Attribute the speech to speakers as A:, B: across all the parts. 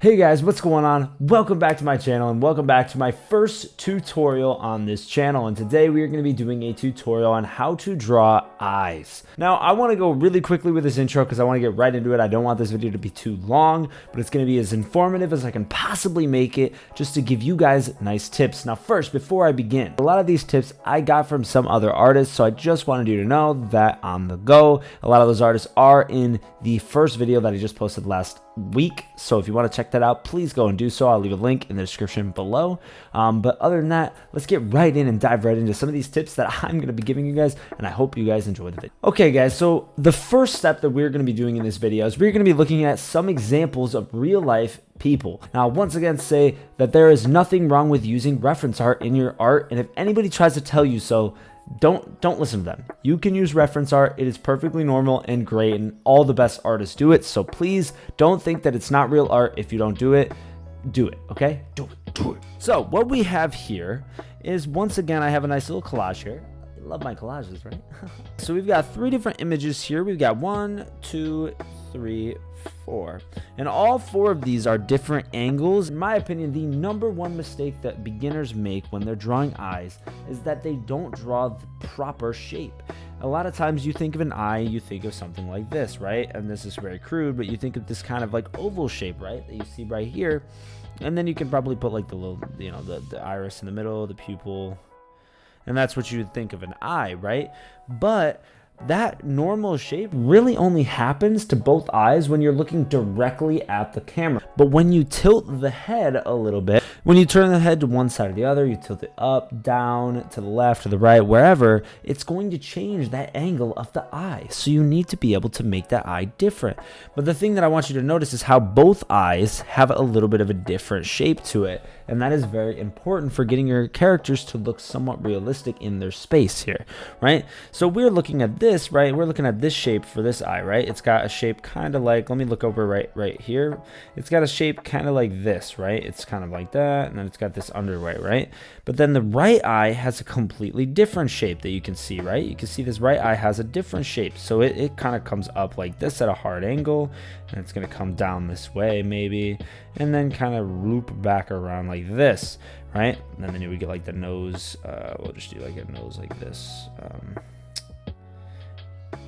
A: Hey guys, what's going on? Welcome back to my channel and welcome back to my first tutorial on this channel. And today we are going to be doing a tutorial on how to draw eyes. Now I want to go really quickly with this intro because I want to get right into it. I don't want this video to be too long, but it's going to be as informative as I can possibly make it just to give you guys nice tips. Now first, before I begin, a lot of these tips I got from some other artists, so I just wanted you to know that on the go, a lot of those artists are in the first video that I just posted last week. So if you want to check that out, please go and do so. I'll leave a link in the description below. But other than that, let's get right in and dive right into some of these tips that I'm going to be giving you guys, and I hope you guys enjoy the video. Okay guys, so the first step that we're going to be doing in this video is we're going to be looking at some examples of real life people. Now once again, say that there is nothing wrong with using reference art in your art, and if anybody tries to tell you so, don't listen to them. You can use reference art. It is perfectly normal and great, and all the best artists do it. So please don't think that it's not real art. If you don't do it, okay? Do it. So what we have here is, once again, I have a nice little collage here. I love my collages, right? So we've got three different images here. We've got 1, 2, 3, 4, and all four of these are different angles. In my opinion, the number one mistake that beginners make when they're drawing eyes is that they don't draw the proper shape. A lot of times you think of an eye, you think of something like this, right? And this is very crude, but you think of this kind of like oval shape, right, that you see right here. And then you can probably put like the little, you know, the iris in the middle, the pupil, and that's what you would think of an eye, right? But that normal shape really only happens to both eyes when you're looking directly at the camera. But when you tilt the head a little bit, when you turn the head to one side or the other, you tilt it up, down, to the left, to the right, wherever, it's going to change that angle of the eye. So you need to be able to make that eye different. But the thing that I want you to notice is how both eyes have a little bit of a different shape to it. And that is very important for getting your characters to look somewhat realistic in their space here, right? So we're looking at this, right? We're looking at this shape for this eye, right? It's got a shape kind of like, let me look over right here. It's got a shape kind of like this, right? It's kind of like that, and then it's got this underway, right? But then the right eye has a completely different shape that you can see, right? You can see this right eye has a different shape. So it kind of comes up like this at a hard angle, and it's going to come down this way maybe, and then kind of loop back around like this, right? And then we get like the nose. We'll just do like a nose like this,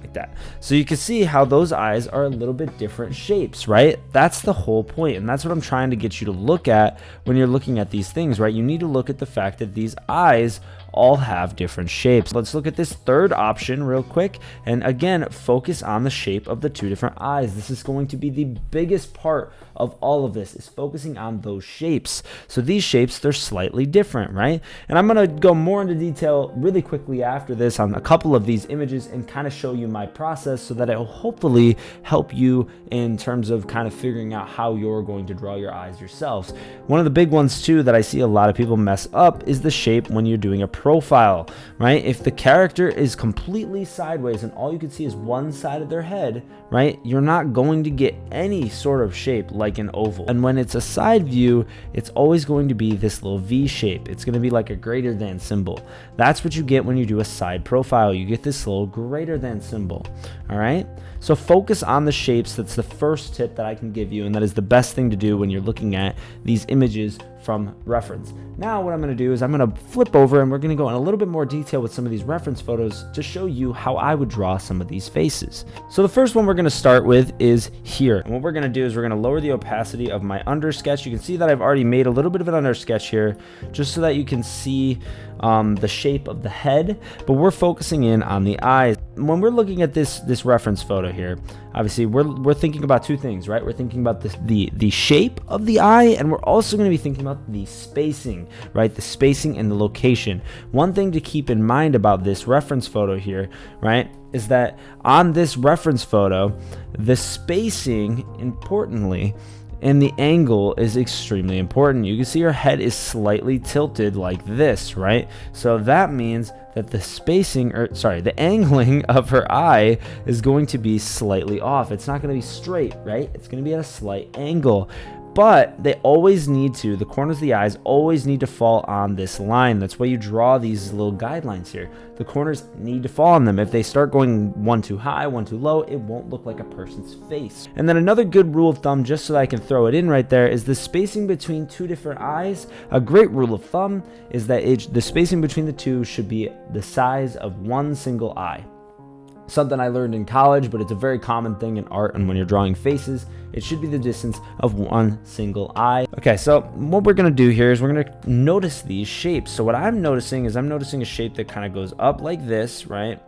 A: like that. So you can see how those eyes are a little bit different shapes, right? That's the whole point, and that's what I'm trying to get you to look at when you're looking at these things, right? You need to look at the fact that these eyes all have different shapes. Let's look at this third option real quick, and again, focus on the shape of the two different eyes. This is going to be the biggest part of all of this, is focusing on those shapes. So these shapes, they're slightly different, right? And I'm gonna go more into detail really quickly after this on a couple of these images and kind of show you my process so that it will hopefully help you in terms of kind of figuring out how you're going to draw your eyes yourselves. One of the big ones too that I see a lot of people mess up is the shape when you're doing a profile, right? If the character is completely sideways and all you can see is one side of their head, right, you're not going to get any sort of shape like an oval. And when it's a side view, it's always going to be this little V shape. It's going to be like a greater than symbol. That's what you get when you do a side profile. You get this little greater than symbol. All right, so focus on the shapes. That's the first tip that I can give you, and that is the best thing to do when you're looking at these images from reference. Now what I'm going to do is I'm going to flip over and we're going to go in a little bit more detail with some of these reference photos to show you how I would draw some of these faces. So the first one we're going to start with is here, and what we're going to do is we're going to lower the opacity of my undersketch. You can see that I've already made a little bit of an undersketch here just so that you can see the shape of the head, but we're focusing in on the eyes. When we're looking at this reference photo here, obviously we're thinking about two things, right? We're thinking about the shape of the eye, and we're also going to be thinking about the spacing, right? The spacing and the location. One thing to keep in mind about this reference photo here, right, is that on this reference photo, the spacing, importantly, and the angle is extremely important. You can see her head is slightly tilted like this, right? So that means that the spacing, or sorry, the angling of her eye is going to be slightly off. It's not going to be straight, right? It's going to be at a slight angle. but they always need to, the corners of the eyes always need to fall on this line. That's why you draw these little guidelines here. The corners need to fall on them. If they start going one too high, one too low, it won't look like a person's face. And then another good rule of thumb, just so that I can throw it in right there, is the spacing between two different eyes. A great rule of thumb is that the spacing between the two should be the size of one single eye. Something I learned in college, but it's a very common thing in art, and when you're drawing faces, it should be the distance of one single eye. Okay, so what we're gonna do here is we're gonna notice these shapes. So what I'm noticing is I'm noticing a shape that kind of goes up like this, right?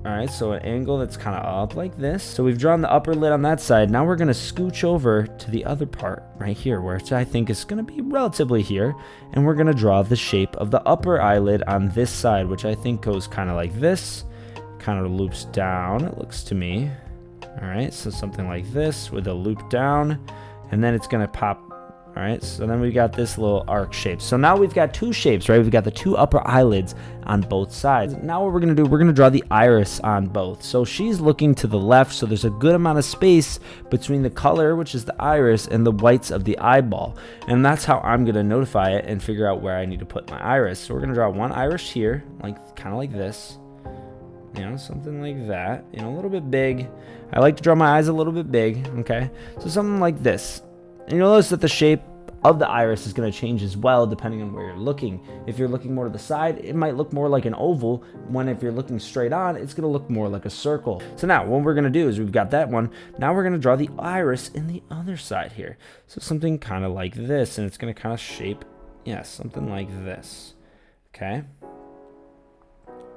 A: All right, so an angle that's kind of up like this. So we've drawn the upper lid on that side. Now we're gonna scooch over to the other part right here, which I think is gonna be relatively here, and we're gonna draw the shape of the upper eyelid on this side, which I think goes kind of like this. Kind of loops down, it looks to me. All right, so something like this with a loop down, and then it's gonna pop. All right, so then we've got this little arc shape. So now we've got two shapes, right? We've got the two upper eyelids on both sides. Now what we're gonna do, we're gonna draw the iris on both. So she's looking to the left, so there's a good amount of space between the color, which is the iris, and the whites of the eyeball. And that's how I'm gonna notify it and figure out where I need to put my iris. So we're gonna draw one iris here, like kind of like this. You know, something like that, you know, a little bit big. I like to draw my eyes a little bit big, okay? So something like this. And you'll notice that the shape of the iris is going to change as well depending on where you're looking. If you're looking more to the side, it might look more like an oval, when if you're looking straight on, it's going to look more like a circle. So now what we're going to do is we've got that one. Now we're going to draw the iris in the other side here. So something kind of like this, and it's going to kind of shape, yeah, something like this, okay?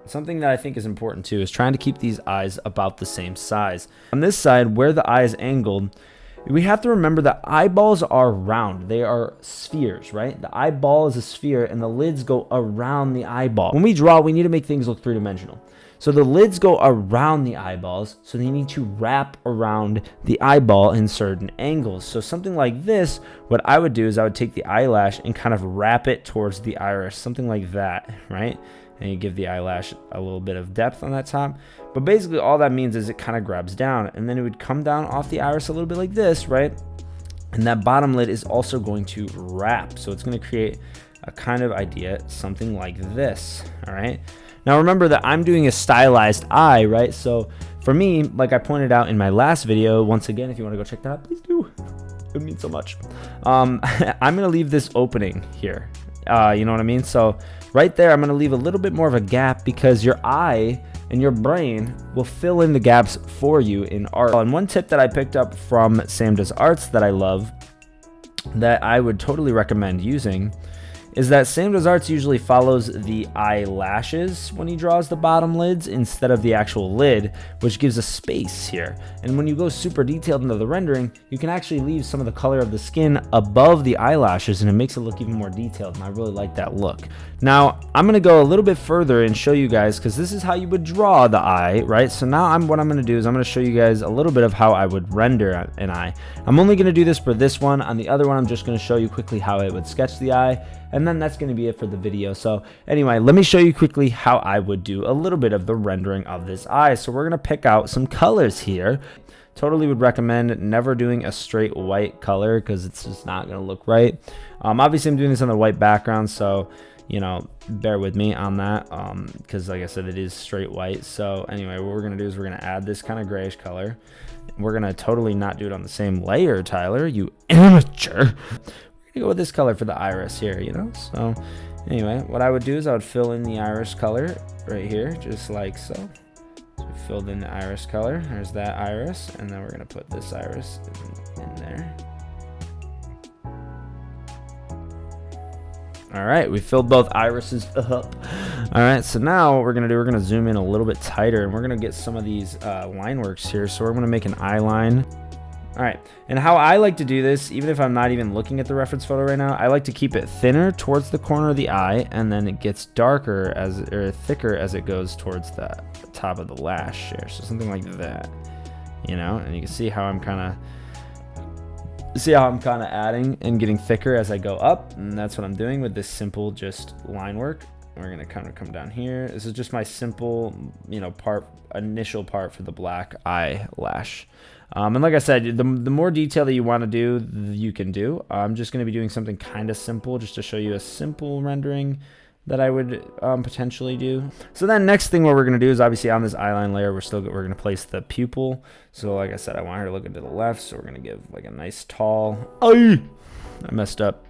A: Something that I think is important too is trying to keep these eyes about the same size. On this side, where the eye is angled, we have to remember that eyeballs are round. They are spheres, right? The eyeball is a sphere and the lids go around the eyeball. When we draw, we need to make things look three-dimensional. So the lids go around the eyeballs, so they need to wrap around the eyeball in certain angles. So something like this, what I would do is I would take the eyelash and kind of wrap it towards the iris, something like that, right? And you give the eyelash a little bit of depth on that top. But basically all that means is it kind of grabs down, and then it would come down off the iris a little bit like this, right? And that bottom lid is also going to wrap. So it's going to create a kind of idea, something like this, all right? Now remember that I'm doing a stylized eye, right? So for me, like I pointed out in my last video, once again, if you want to go check that out, please do. It means so much. I'm going to leave this opening here. You know what I mean? So right there, I'm going to leave a little bit more of a gap because your eye and your brain will fill in the gaps for you in art. And one tip that I picked up from Samdoesarts that I love, that I would totally recommend using, is that Samdoesarts usually follows the eyelashes when he draws the bottom lids instead of the actual lid, which gives a space here. And when you go super detailed into the rendering, you can actually leave some of the color of the skin above the eyelashes, and it makes it look even more detailed, and I really like that look. Now, I'm going to go a little bit further and show you guys, because this is how you would draw the eye, right? So now what I'm going to do is I'm going to show you guys a little bit of how I would render an eye. I'm only going to do this for this one. On the other one, I'm just going to show you quickly how I would sketch the eye, and then that's going to be it for the video. So anyway, let me show you quickly how I would do a little bit of the rendering of this eye. So we're going to pick out some colors here. Totally would recommend never doing a straight white color because it's just not going to look right. Obviously, I'm doing this on a white background, so you know, bear with me on that because like I said, it is straight white. So anyway, what we're going to do is we're going to add this kind of grayish color. We're going to totally not do it on the same layer, Tyler, you amateur. Go with this color for the iris here, you know. So anyway, what I would do is I would fill in the iris color right here, just like so. So we filled in the iris color. There's that iris, and then we're gonna put this iris in there. All right, we filled both irises up. All right, so now what we're gonna do, we're gonna zoom in a little bit tighter, and we're gonna get some of these line works here. So we're gonna make an eye line. All right, and how I like to do this, even if I'm not even looking at the reference photo right now, I like to keep it thinner towards the corner of the eye, and then it gets darker or thicker as it goes towards the top of the lash here. So something like that, you know. And you can see how I'm kind of adding and getting thicker as I go up, and that's what I'm doing with this simple just line work. We're gonna kind of come down here. This is just my simple, you know, initial part for the black eyelash. And like I said, the more detail that you want to do, you can do. I'm just going to be doing something kind of simple just to show you a simple rendering that I would potentially do. So then next thing what we're going to do is obviously on this eyeline layer, we're going to place the pupil. So like I said, I want her to look into the left. So we're going to give like a nice tall, I messed up.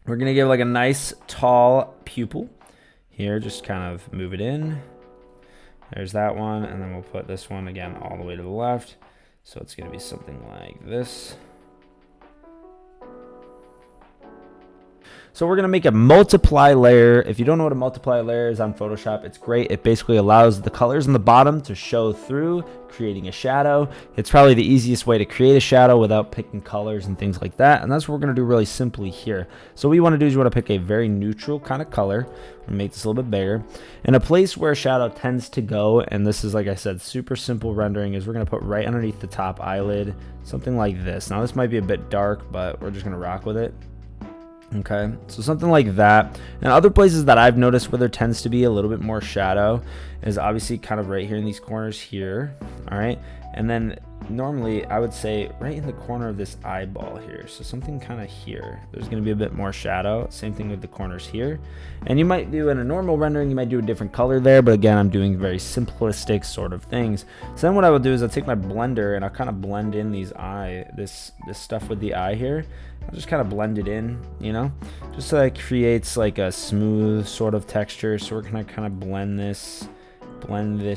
A: We're going to give like a nice tall pupil here. Just kind of move it in. There's that one. And then we'll put this one again all the way to the left. So it's going to be something like this. So we're going to make a multiply layer. If you don't know what a multiply layer is on Photoshop, it's great. It basically allows the colors in the bottom to show through, creating a shadow. It's probably the easiest way to create a shadow without picking colors and things like that. And that's what we're going to do really simply here. So what you want to do is you want to pick a very neutral kind of color and make this a little bit bigger. And a place where a shadow tends to go, and this is, like I said, super simple rendering, is we're going to put right underneath the top eyelid, something like this. Now this might be a bit dark, but we're just going to rock with it. Okay, so something like that. And other places that I've noticed where there tends to be a little bit more shadow is obviously kind of right here in these corners here. All right, and then normally I would say right in the corner of this eyeball here. So something kind of here, there's going to be a bit more shadow. Same thing with the corners here. And you might do in a normal rendering, you might do a different color there, but again, I'm doing very simplistic sort of things. So then what I will do is I'll take my blender and I'll kind of blend in these this stuff with the eye here. I'll just kind of blend it in, you know, just so that it creates like a smooth sort of texture. So we're gonna kind of blend this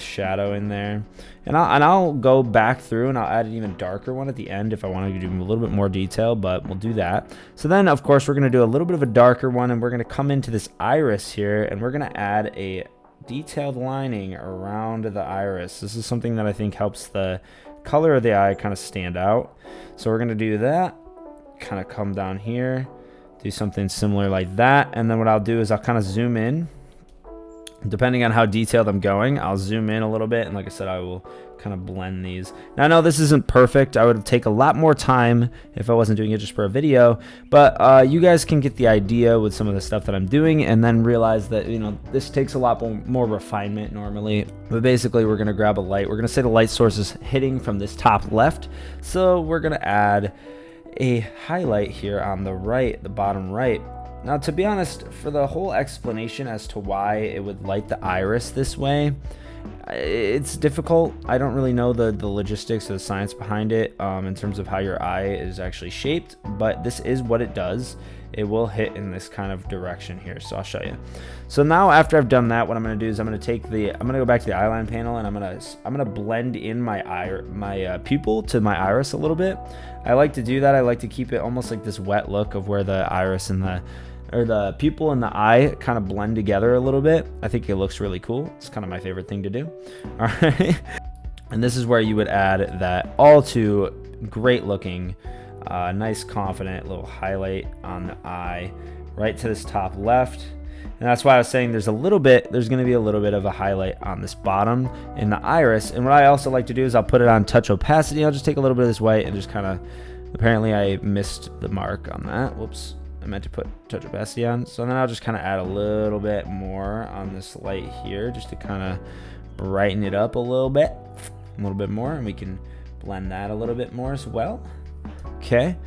A: shadow in there, and I'll go back through and I'll add an even darker one at the end if I want to do a little bit more detail, but we'll do that. So then of course we're gonna do a little bit of a darker one, and we're gonna come into this iris here, and we're gonna add a detailed lining around the iris. This is something that I think helps the color of the eye kind of stand out. So we're gonna do that. Kind of come down here, do something similar like that, and then what I'll do is I'll kind of zoom in. Depending on how detailed I'm going, I'll zoom in a little bit, and like I said, I will kind of blend these. Now I know this isn't perfect. I would take a lot more time if I wasn't doing it just for a video, but you guys can get the idea with some of the stuff that I'm doing, and then realize that, you know, this takes a lot more refinement normally. But basically we're gonna grab a light. We're gonna say the light source is hitting from this top left, so we're gonna add a highlight here on the right, the bottom right. Now, to be honest, for the whole explanation as to why it would light the iris this way, it's difficult. I don't really know the logistics or the science behind it in terms of how your eye is actually shaped, but this is what it does. It will hit in this kind of direction here, so I'll show you. So now after I've done that, what I'm going to do is I'm going to go back to the eyeline panel, and I'm going to blend in my pupil to my iris a little bit. I like to do that. I like to keep it almost like this wet look of where the iris and the pupil and the eye kind of blend together a little bit. I think it looks really cool. It's kind of my favorite thing to do. All right. And this is where you would add that all too great looking, nice confident little highlight on the eye right to this top left. And that's why I was saying there's going to be a little bit of a highlight on this bottom in the iris. And what I also like to do is I'll put it on touch opacity. I'll just take a little bit of this white and just kind of, apparently I missed the mark on that. Whoops. I meant to put touch opacity on. So then I'll just kind of add a little bit more on this light here just to kind of brighten it up a little bit more, and we can blend that a little bit more as well. Okay.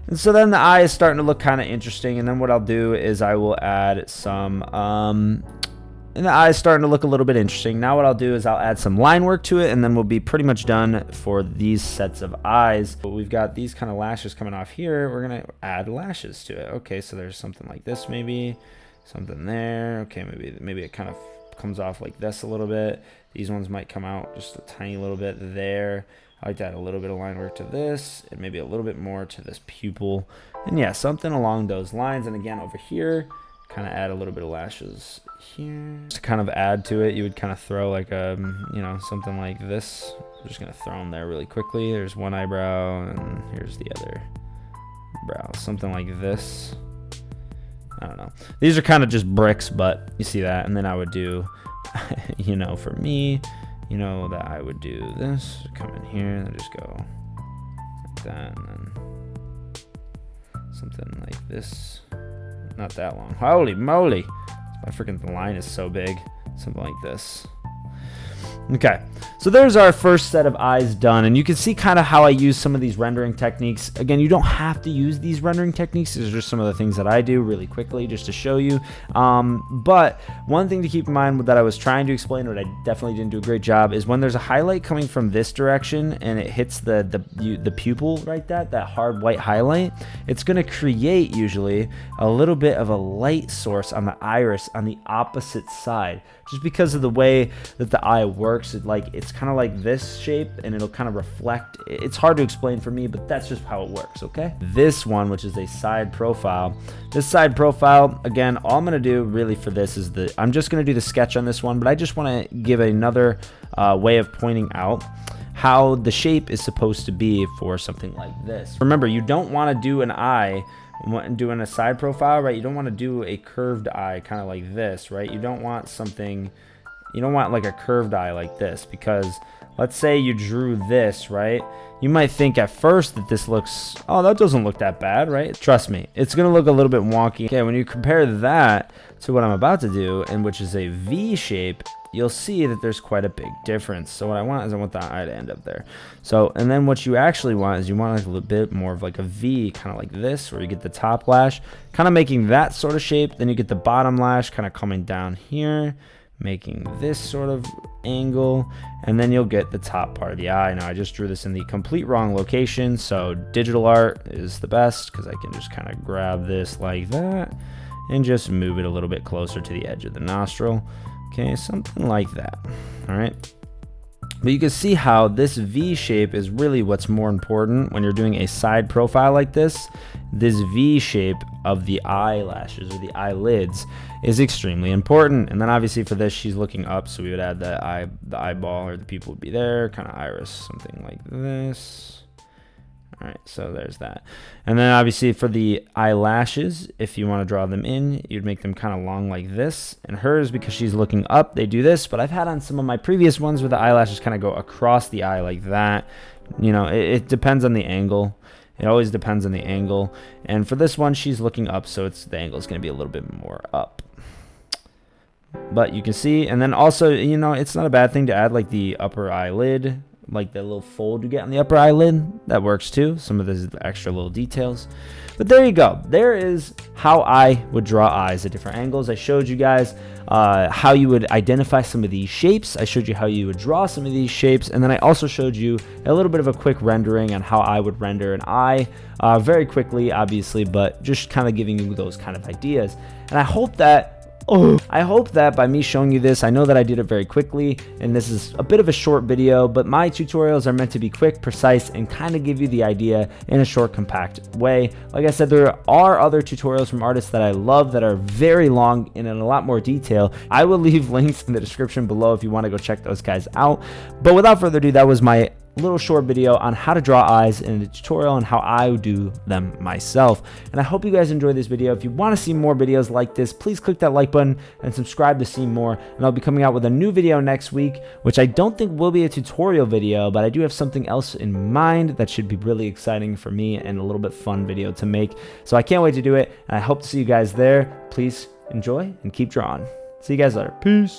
A: And so then the eye is starting to look kind of interesting, and then what I'll do is I will add some and the eye is starting to look a little bit interesting. Now what I'll do is I'll add some line work to it, and then we'll be pretty much done for these sets of eyes. But we've got these kind of lashes coming off here. We're going to add lashes to it. Okay, so there's something like this, maybe something there. Okay, maybe it kind of comes off like this a little bit. These ones might come out just a tiny little bit there. I like to add a little bit of line work to this, and maybe a little bit more to this pupil. And yeah, something along those lines. And again, over here, kind of add a little bit of lashes here. To kind of add to it, you would kind of throw like a, you know, something like this. I'm just going to throw them there really quickly. There's one eyebrow, and here's the other brow. Something like this. I don't know. These are kind of just bricks, but you see that. And then I would do, you know, for me, you know, that I would do this, come in here and then just go like that, and then something like this. Not that long. Holy moly! My freaking line is so big. Something like this. Okay, so there's our first set of eyes done, and you can see kind of how I use some of these rendering techniques. Again, you don't have to use these rendering techniques. These are just some of the things that I do really quickly just to show you. But one thing to keep in mind that I was trying to explain, but I definitely didn't do a great job, is when there's a highlight coming from this direction and it hits the pupil right that hard white highlight, it's going to create usually a little bit of a light source on the iris on the opposite side, just because of the way that the eye works. It's kind of like this shape, and it'll kind of reflect. It's hard to explain for me, but that's just how it works. Okay, this one, which is a side profile, again, all I'm going to do really for this is I'm just going to do the sketch on this one, but I just want to give another way of pointing out how the shape is supposed to be for something like this. Remember, you don't want to do an eye doing a side profile, right? You don't want to do a curved eye kind of like this, right? You don't want like a curved eye like this, because let's say you drew this, right? You might think at first that this looks, oh, that doesn't look that bad, right? Trust me, it's gonna look a little bit wonky. Okay, when you compare that to what I'm about to do, and which is a V shape, you'll see that there's quite a big difference. So what I want is I want the eye to end up there. So, and then what you actually want is you want like a little bit more of like a V, kind of like this, where you get the top lash, kind of making that sort of shape. Then you get the bottom lash kind of coming down here, making this sort of angle, and then you'll get the top part of the eye. Now I just drew this in the complete wrong location, so digital art is the best, because I can just kind of grab this like that and just move it a little bit closer to the edge of the nostril. Okay, something like that. All right, but you can see how this V shape is really what's more important when you're doing a side profile like this. This V shape of the eyelashes or the eyelids is extremely important. And then obviously for this, she's looking up, so we would add the eyeball, or the pupil would be there, kind of iris, something like this. All right, so there's that. And then obviously for the eyelashes, if you want to draw them in, you'd make them kind of long like this. And hers, because she's looking up, they do this. But I've had on some of my previous ones where the eyelashes kind of go across the eye like that. You know, it depends on the angle. It always depends on the angle. And for this one, she's looking up, so the angle is going to be a little bit more up. But you can see, and then also, you know, it's not a bad thing to add like the upper eyelid, like the little fold you get on the upper eyelid. That works too. Some of these extra little details. But there you go. There is how I would draw eyes at different angles. I showed you guys how you would identify some of these shapes. I showed you how you would draw some of these shapes. And then I also showed you a little bit of a quick rendering on how I would render an eye very quickly, obviously, but just kind of giving you those kind of ideas. And I hope that by me showing you this, I know that I did it very quickly, and this is a bit of a short video, but my tutorials are meant to be quick, precise, and kind of give you the idea in a short, compact way. Like I said, there are other tutorials from artists that I love that are very long and in a lot more detail. I will leave links in the description below if you want to go check those guys out. But without further ado, that was my little short video on how to draw eyes in a tutorial and how I do them myself. And I hope you guys enjoyed this video. If you want to see more videos like this, please click that like button and subscribe to see more. And I'll be coming out with a new video next week, which I don't think will be a tutorial video, but I do have something else in mind that should be really exciting for me and a little bit fun video to make. So I can't wait to do it, and I hope to see you guys there. Please enjoy and keep drawing. See you guys later. Peace.